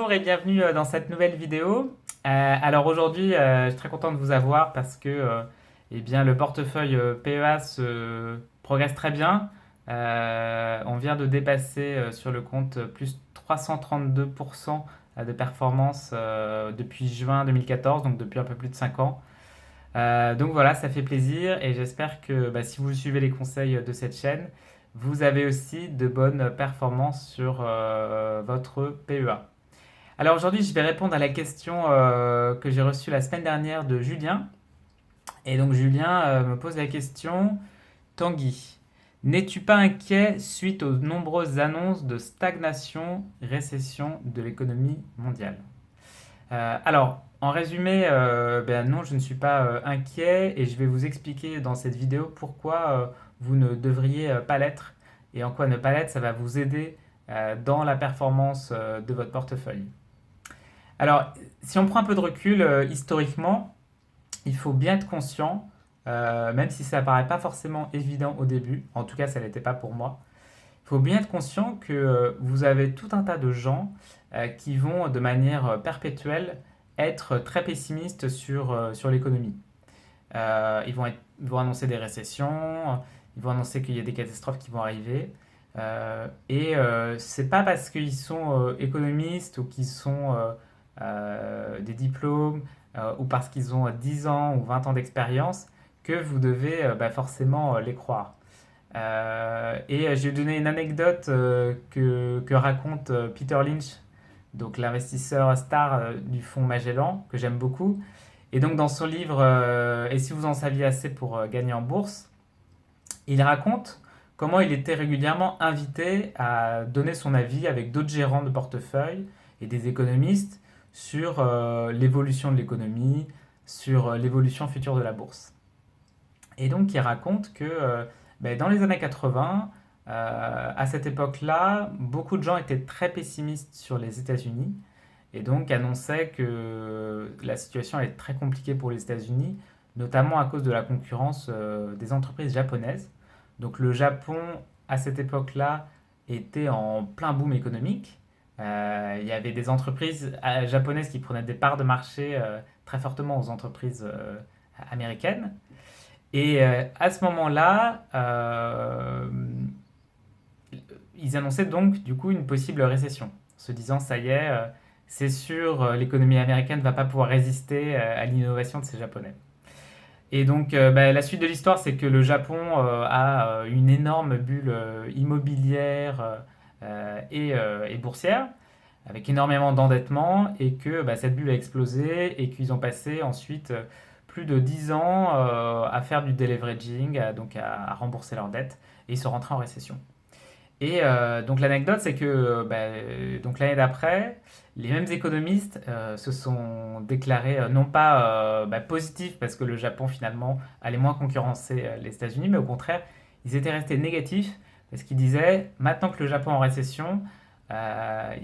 Bonjour et bienvenue dans cette nouvelle vidéo. Alors aujourd'hui, je suis très content de vous avoir parce que eh bien, le portefeuille PEA progresse très bien. On vient de dépasser sur le compte plus 332% de performance depuis juin 2014, donc depuis un peu plus de 5 ans. Donc voilà, ça fait plaisir et j'espère que si vous suivez les conseils de cette chaîne, vous avez aussi de bonnes performances sur votre PEA. Alors aujourd'hui, je vais répondre à la question que j'ai reçue la semaine dernière de Julien. Et donc Julien me pose la question, Tanguy, n'es-tu pas inquiet suite aux nombreuses annonces de stagnation, récession de l'économie mondiale? Alors, en résumé, non, je ne suis pas inquiet et je vais vous expliquer dans cette vidéo pourquoi vous ne devriez pas l'être et en quoi ne pas l'être, ça va vous aider dans la performance de votre portefeuille. Alors, si on prend un peu de recul, historiquement, il faut bien être conscient, même si ça paraît pas forcément évident au début, en tout cas ça ne l'était pas pour moi, il faut bien être conscient que vous avez tout un tas de gens qui vont de manière perpétuelle être très pessimistes sur l'économie. Ils vont annoncer des récessions, ils vont annoncer qu'il y a des catastrophes qui vont arriver. C'est pas parce qu'ils sont économistes ou qu'ils sont des diplômes ou parce qu'ils ont 10 ans ou 20 ans d'expérience que vous devez forcément les croire. Je vais donner une anecdote que raconte Peter Lynch, donc l'investisseur star du fonds Magellan, que j'aime beaucoup. Et donc dans son livre Et si vous en saviez assez pour gagner en bourse, il raconte comment il était régulièrement invité à donner son avis avec d'autres gérants de portefeuille et des économistes sur l'évolution de l'économie, sur l'évolution future de la bourse. Et donc il raconte que dans les années 80, à cette époque-là, beaucoup de gens étaient très pessimistes sur les États-Unis et donc annonçaient que la situation allait être très compliquée pour les États-Unis, notamment à cause de la concurrence des entreprises japonaises. Donc le Japon, à cette époque-là, était en plein boom économique. Il y avait des entreprises japonaises qui prenaient des parts de marché très fortement aux entreprises américaines. Et à ce moment-là, ils annonçaient donc du coup une possible récession, se disant ça y est, c'est sûr, l'économie américaine ne va pas pouvoir résister à l'innovation de ces Japonais. Et donc la suite de l'histoire, c'est que le Japon a une énorme bulle immobilière et boursière, avec énormément d'endettement, et que cette bulle a explosé, et qu'ils ont passé ensuite plus de 10 ans à faire du deleveraging, donc à rembourser leurs dettes, et ils sont rentrés en récession. Et donc l'anecdote, c'est que donc l'année d'après, les mêmes économistes se sont déclarés non pas positifs parce que le Japon finalement allait moins concurrencer les États-Unis, mais au contraire, ils étaient restés négatifs parce qu'ils disaient maintenant que le Japon est en récession, euh,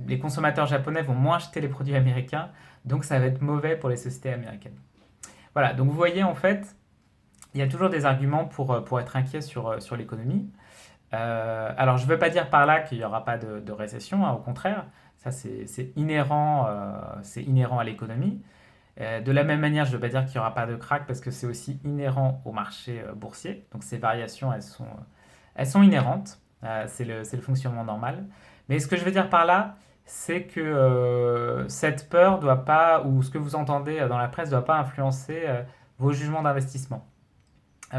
les consommateurs japonais vont moins acheter les produits américains, donc ça va être mauvais pour les sociétés américaines. Voilà, donc vous voyez en fait, il y a toujours des arguments pour être inquiet sur l'économie. Alors, je ne veux pas dire par là qu'il n'y aura pas de récession, hein, au contraire, ça c'est inhérent à l'économie. De la même manière, je ne veux pas dire qu'il n'y aura pas de crack parce que c'est aussi inhérent au marché boursier. Donc ces variations, elles sont inhérentes, c'est le fonctionnement normal. Mais ce que je veux dire par là, c'est que cette peur doit pas, ou ce que vous entendez dans la presse, ne doit pas influencer vos jugements d'investissement.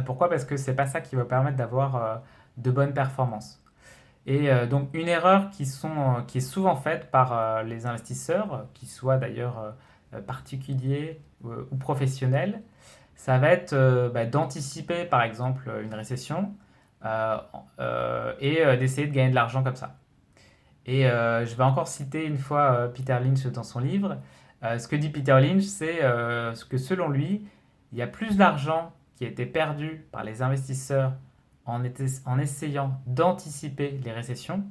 Pourquoi? Parce que c'est pas ça qui va permettre d'avoir de bonnes performances. Et donc une erreur qui est souvent faite par les investisseurs, qu'ils soient d'ailleurs particuliers ou professionnels, ça va être d'anticiper par exemple une récession euh, d'essayer de gagner de l'argent comme ça. Et je vais encore citer une fois Peter Lynch dans son livre. Ce que dit Peter Lynch, c'est que selon lui, il y a plus d'argent qui a été perdu par les investisseurs en essayant d'anticiper les récessions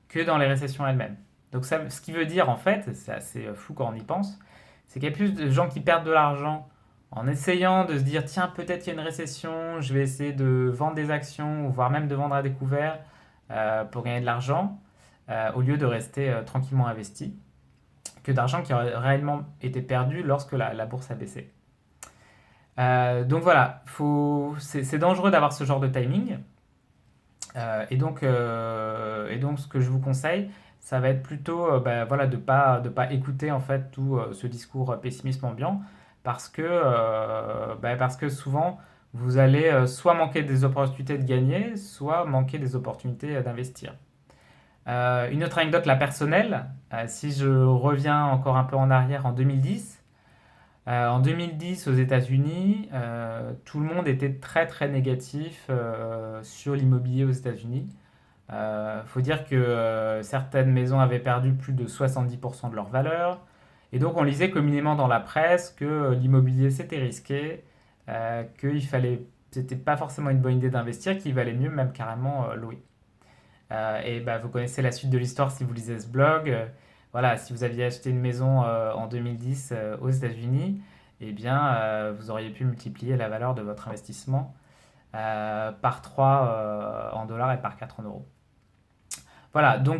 que dans les récessions elles-mêmes. Donc ça, ce qui veut dire en fait, c'est assez fou quand on y pense, c'est qu'il y a plus de gens qui perdent de l'argent en essayant de se dire tiens peut-être il y a une récession, je vais essayer de vendre des actions ou voire même de vendre à découvert pour gagner de l'argent au lieu de rester tranquillement investi. que d'argent qui aurait réellement été perdu lorsque la bourse a baissé. Donc voilà, c'est dangereux d'avoir ce genre de timing. Et donc, ce que je vous conseille, ça va être plutôt voilà, de pas écouter en fait tout ce discours pessimisme ambiant parce que souvent, vous allez soit manquer des opportunités de gagner, soit manquer des opportunités d'investir. Une autre anecdote, la personnelle, si je reviens encore un peu en arrière en 2010 aux États-Unis, tout le monde était très très négatif sur l'immobilier aux États-Unis. Il faut dire que certaines maisons avaient perdu plus de 70% de leur valeur. Et donc on lisait communément dans la presse que l'immobilier c'était risqué, qu'il fallait, c'était pas forcément une bonne idée d'investir, qu'il valait mieux même carrément louer. Et bah, vous connaissez la suite de l'histoire si vous lisez ce blog. Voilà, si vous aviez acheté une maison en 2010 aux États-Unis, eh bien, vous auriez pu multiplier la valeur de votre investissement par 3 en dollars et par 4 en euros. Voilà, donc